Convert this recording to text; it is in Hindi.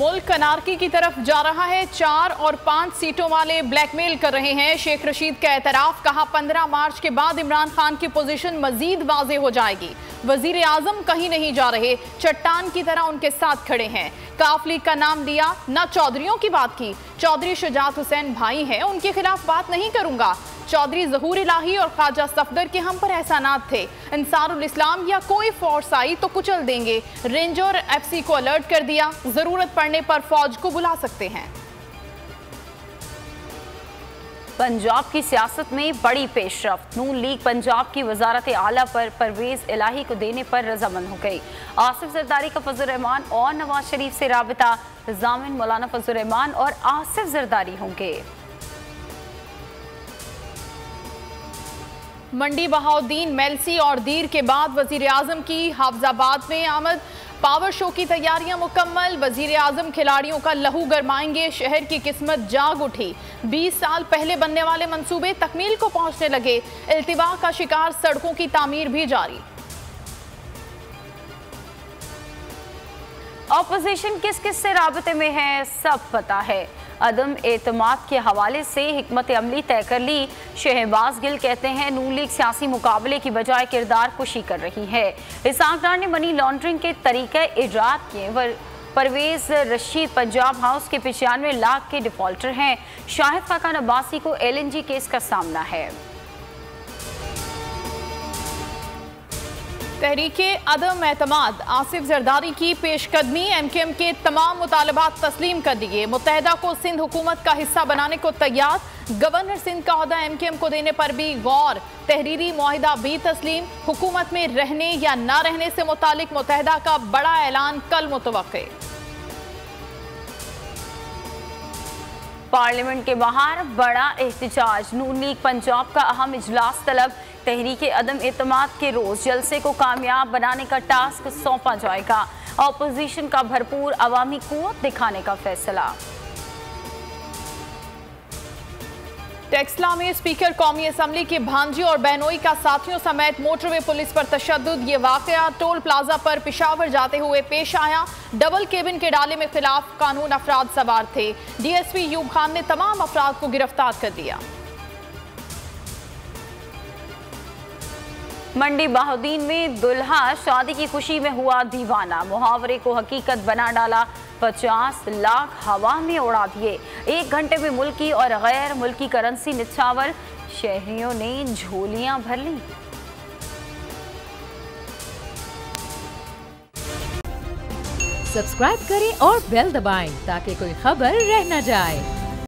मुल्क अनारकी की तरफ जा रहा है। 4 और 5 सीटों वाले ब्लैकमेल कर रहे हैं। शेख रशीद का एतराफ, कहा 15 मार्च के बाद इमरान खान की पोजीशन मजीद वाज़ेह हो जाएगी। वजीर आजम कहीं नहीं जा रहे, चट्टान की तरह उनके साथ खड़े हैं। काफ लीग का नाम दिया, ना चौधरियों की बात की। चौधरी शुजात हुसैन भाई हैं, उनके खिलाफ बात नहीं करूंगा। चौधरी ज़हूर इलाही और ख्वाजा सफदर के हम पर एहसानात थे। अंसारुल इस्लाम या कोई फोर्स आई तो कुचल देंगे। रेंज और एफसी को अलर्ट कर दिया, जरूरत पड़ने पर फौज को बुला सकते हैं। पंजाब की सियासत में बड़ी पेशरफ्त। नून लीग पंजाब की वजारत आला पर परवेज इलाही को देने पर रजामंद हो गई। आसिफ जरदारी का फजल रहमान और नवाज शरीफ से राबता, जामिन मौलाना फजल रहमान और आसिफ जरदारी होंगे। मंडी बहाउद्दीन, मेलसी और दीर के बाद वजीर आजम की हाफजाबाद में आमद। पावर शो की तैयारियां मुकम्मल। वजीर आजम खिलाड़ियों का लहू गरमाएंगे। शहर की किस्मत जाग उठी। 20 साल पहले बनने वाले मंसूबे तकमील को पहुंचने लगे। इल्तिबा का शिकार सड़कों की तामीर भी जारी। ऑपोजिशन किस किस से राबते में है, सब पता है। अदम एतमाद के हवाले से हिकमत अमली तय कर ली। शहबाज गिल कहते हैं नून लीग सियासी मुकाबले की बजाय किरदार कुशी कर रही है। इसाक डार ने मनी लॉन्ड्रिंग के तरीके इजाद किए। परवेज रशीद पंजाब हाउस के 95 लाख के डिफॉल्टर हैं। शाहिद खाकान अब्बासी को LNG केस का सामना है। तहरीके अदम एतमाद, आसिफ जरदारी की पेशकदमी। MKM के तमाम मुतालबात तस्लीम कर दिए। मुत्तहिदा को सिंध हुकूमत का हिस्सा बनाने को तैयार। गवर्नर सिंध का ओहदा MKM को देने पर भी गौर। तहरीरी मुआहिदा भी तस्लीम। हुकूमत में रहने या ना रहने से मुतालिक मुत्तहिदा का बड़ा ऐलान कल मुतवक्के। पार्लियामेंट के बाहर बड़ा एहतजाज। नून लीग पंजाब का अहम इजलास तलब। तहरीके अदम एतमाद के रोज जलसे को कामयाब बनाने का टास्क सौंपा जाएगा। ऑपोजिशन का भरपूर अवामी कुव्वत दिखाने का फैसला। टेक्सला में स्पीकर कौमी असम्बली के भांजी और बहनोई का साथियों समेत मोटरवे पुलिस पर तशद्दुद। ये वाकया टोल प्लाजा पर पेशावर जाते हुए पेश आया। डबल केबिन के डाले में खिलाफ कानून अफराद सवार थे। DSP यूब खान ने तमाम अफराद को गिरफ्तार कर दिया। मंडी बहाउद्दीन में दुल्हा शादी की खुशी में हुआ दीवाना। मुहावरे को हकीकत बना डाला। 50 लाख हवा में उड़ा दिए। 1 घंटे में मुल्की और गैर मुल्की करेंसी निछावर। शहरियों ने झोलियां भर ली। सब्सक्राइब करें और बेल दबाएं ताकि कोई खबर रह न जाए।